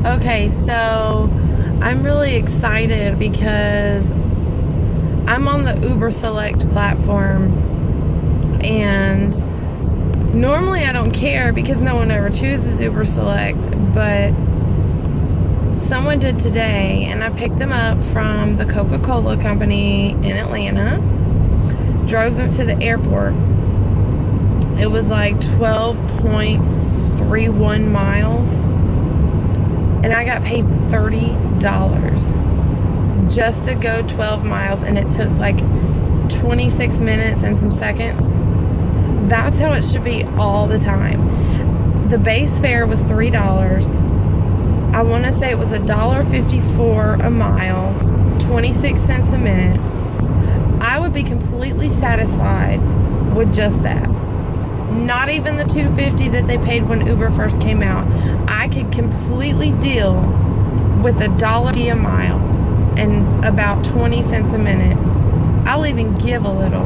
Okay, so I'm really excited because I'm on the Uber Select platform, and normally I don't care because no one ever chooses Uber Select, but someone did today, and I picked them up from the Coca-Cola company in Atlanta, drove them to the airport. It was like 12.31 miles, and I got paid $30 just to go 12 miles, and it took like 26 minutes and some seconds. That's how it should be all the time. The base fare was $3. I want to say it was $1.54 a mile, 26 cents a minute. I would be completely satisfied with just that. Not even the $2.50 that they paid when Uber first came out. I could completely deal with $1 a mile and about 20 cents a minute. I'll even give a little.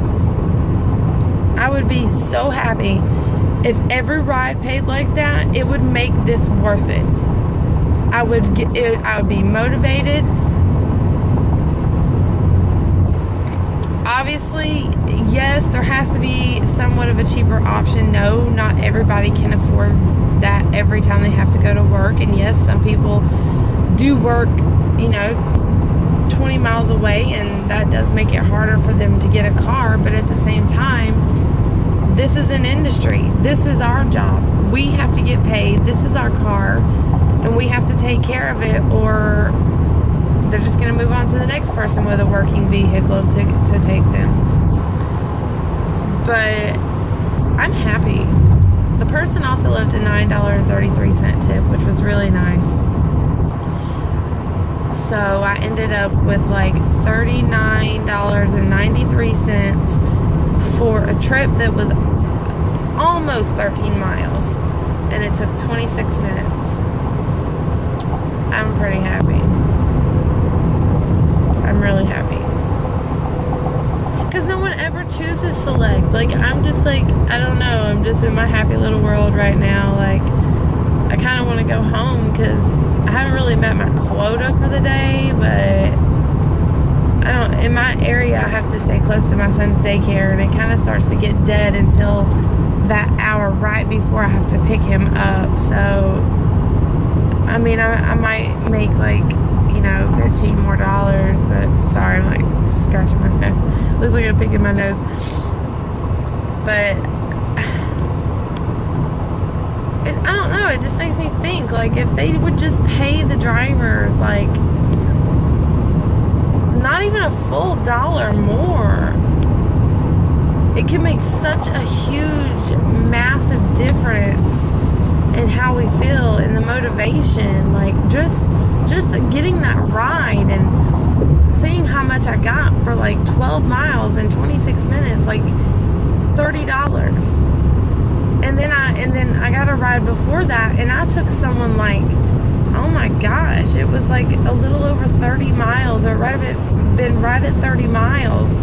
I would be so happy if every ride paid like that. It would make this worth it. I would be motivated. Obviously, yes, there has to be somewhat of a cheaper option. No, not everybody can afford that every time they have to go to work. And yes, some people do work, 20 miles away, and that does make it harder for them to get a car. But at the same time, this is an industry. This is our job. We have to get paid. This is our car, and we have to take care of it, or they're just going to move on to the next person with a working vehicle to take them. But I'm happy. The person also left a $9.33 tip, which was really nice. So I ended up with like $39.93 for a trip that was almost 13 miles, and it took 26 minutes. I'm pretty happy. I'm really happy. Because no one ever chooses Select. Like, I'm just like, I don't know. I'm just in my happy little world right now. Like, I kind of want to go home because I haven't really met my quota for the day, but in my area, I have to stay close to my son's daycare, and it kind of starts to get dead until that hour right before I have to pick him up. So, I mean, I might make like, $15 more, but sorry, I'm like scratching my nose. Looks like I'm picking my nose. But I don't know, it just makes me think, like, if they would just pay the drivers, like, not even a full dollar more, it can make such a huge, massive difference in how we feel, in the motivation. Like, just getting that ride and seeing how much I got for like 12 miles in 26 minutes, like $30. And then I got a ride before that, and I took someone like, oh my gosh, it was like a little over 30 miles, or been right at 30 miles.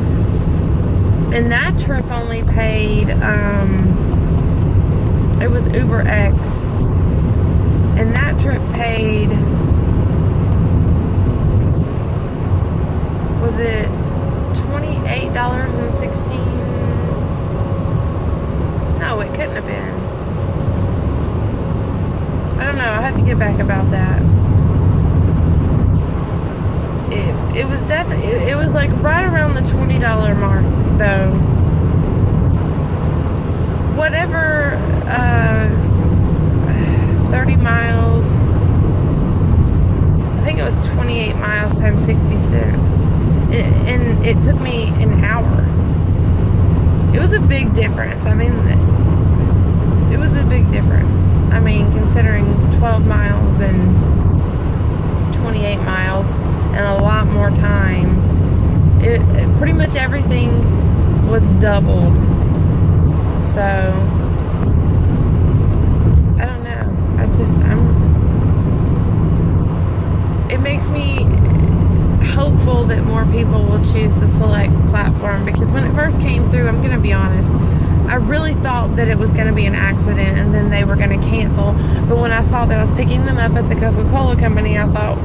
And that trip only paid, it was UberX, and that trip paid, was it $28.16? No, it couldn't have been. I don't know. I have to get back about that. It was definitely, it was like right around the $20 mark, though. Whatever, 30 miles, I think it was 28 miles times 60 cents. And it took me an hour. It was a big difference. I mean, it was a big difference. I mean, considering 12 miles and 28 miles and a lot more time, it pretty much everything was doubled. So, I don't know. It makes me hopeful that more people will choose the Select platform, because when it first came through, I'm going to be honest, I really thought that it was going to be an accident and then they were going to cancel. But when I saw that I was picking them up at the Coca-Cola company, I thought,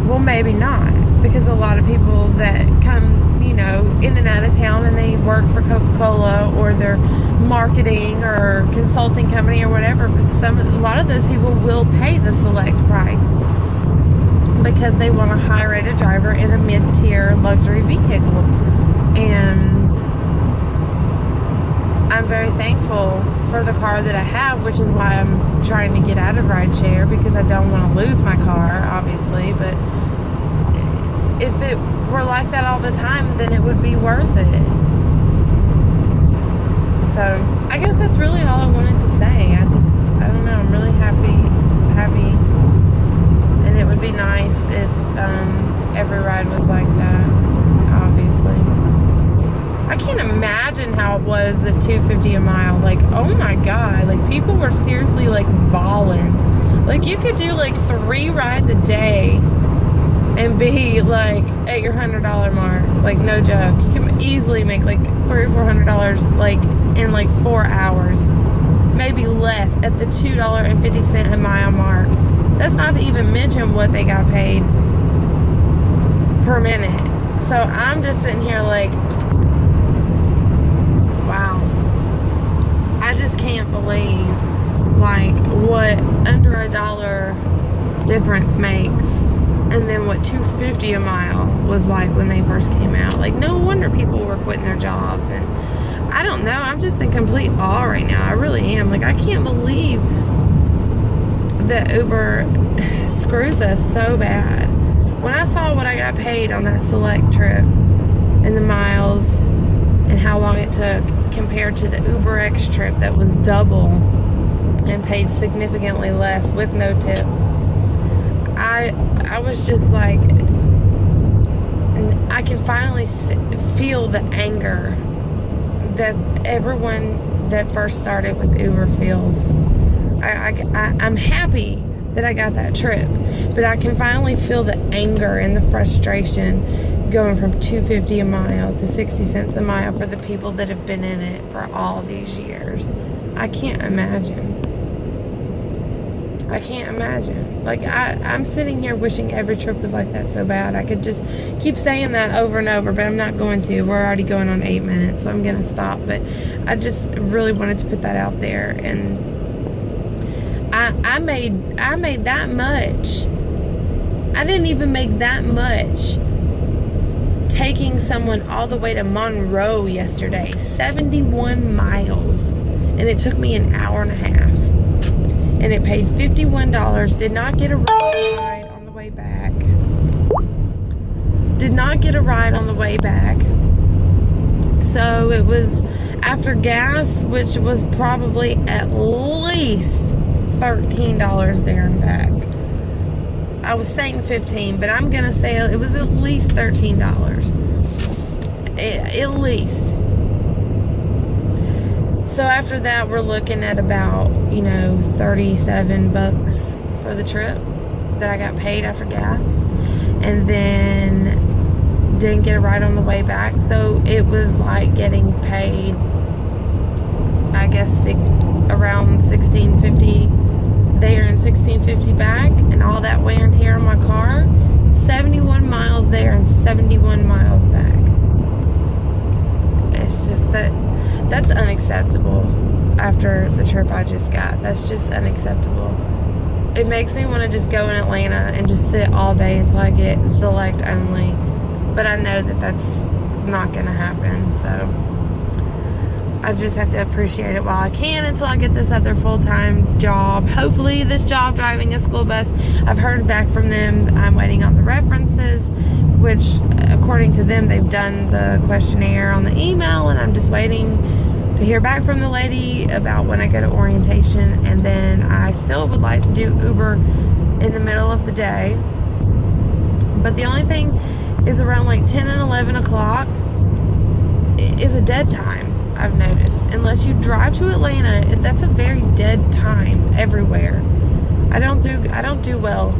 well, maybe not. Because a lot of people that come, you know, in and out of town and they work for Coca-Cola or their marketing or consulting company or whatever, a lot of those people will pay the select price because they want a high-rated driver in a mid-tier luxury vehicle. And I'm very thankful for the car that I have, which is why I'm trying to get out of rideshare, because I don't want to lose my car, obviously. But if it were like that all the time, then it would be worth it. So I guess that's really all I wanted to say. I don't know, I'm really happy. And it would be nice if every ride was like that, obviously. I can't imagine how it was at $2.50 a mile. Like, oh my God. Like, people were seriously, like, balling. Like, you could do, like, 3 rides a day and be, like, at your $100 mark. Like, no joke. You can easily make, like, $300 or $400, like, in, like, 4 hours. Maybe less at the $2.50 a mile mark. That's not to even mention what they got paid per minute. So, I'm just sitting here, like, wow. I just can't believe, like, what under $1 difference makes, and then what $2.50 a mile was like when they first came out. Like, no wonder people were quitting their jobs. And I don't know, I'm just in complete awe right now. I really am. Like, I can't believe that Uber screws us so bad. When I saw what I got paid on that select trip and the miles and how long it took compared to the UberX trip that was double and paid significantly less with no tip, I was just like, I can finally feel the anger that everyone that first started with Uber feels. I'm happy that I got that trip, but I can finally feel the anger and the frustration going from $2.50 a mile to 60 cents a mile for the people that have been in it for all these years. I can't imagine. Like, I'm sitting here wishing every trip was like that so bad. I could just keep saying that over and over, but I'm not going to. We're already going on 8 minutes, so I'm going to stop. But I just really wanted to put that out there. And I made that much. I didn't even make that much taking someone all the way to Monroe yesterday, 71 miles, and it took me an hour and a half, and it paid $51. Did not get a ride on the way back. So it was after gas, which was probably at least $13 there and back. I was saying 15, but I'm gonna say it was at least $13. At least. So after that, we're looking at about, $37 for the trip that I got paid after gas, and then didn't get a ride on the way back. So it was like getting paid, I guess, around $16.50 there and $16.50 back, and all that wear and tear on my car. 71 miles there and 71 miles back. It's just that's unacceptable after the trip I just got. That's just unacceptable. It makes me want to just go in Atlanta and just sit all day until I get select only, but I know that that's not gonna happen. So I just have to appreciate it while I can until I get this other full-time job. Hopefully this job driving a school bus, I've heard back from them. I'm waiting on the references, which according to them, they've done the questionnaire on the email, and I'm just waiting to hear back from the lady about when I go to orientation. And then I still would like to do Uber in the middle of the day. But the only thing is around like 10 and 11 o'clock is a dead time. I've noticed, unless you drive to Atlanta, that's a very dead time everywhere. I don't do well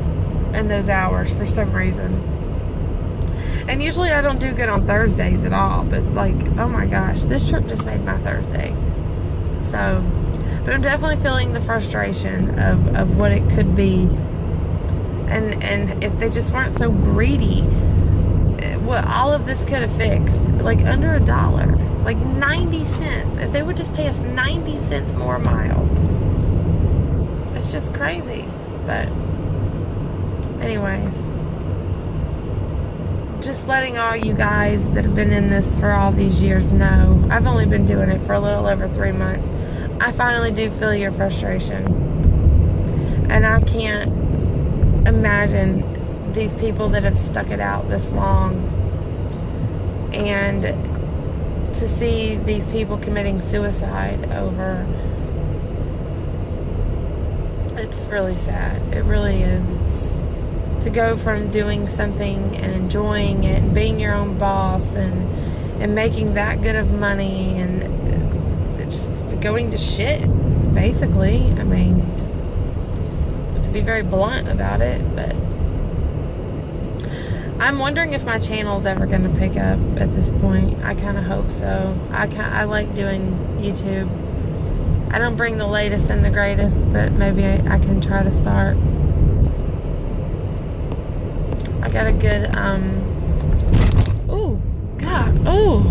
in those hours for some reason. And usually I don't do good on Thursdays at all, but like, oh my gosh, this trip just made my Thursday. So, but I'm definitely feeling the frustration of what it could be. And if they just weren't so greedy, what all of this could have fixed, like under $1, like 90 cents. If they would just pay us 90 cents more a mile. It's just crazy. But anyways, just letting all you guys that have been in this for all these years know, I've only been doing it for a little over 3 months. I finally do feel your frustration. And I can't imagine these people that have stuck it out this long, and to see these people committing suicide over, it's really sad. It really is. It's to go from doing something and enjoying it and being your own boss and making that good of money, and just going to shit, basically. I mean, be very blunt about it, but I'm wondering if my channel's ever going to pick up at this point. I kind of hope so. I like doing YouTube. I don't bring the latest and the greatest, but maybe I can try to start. I got a good, oh, God, oh.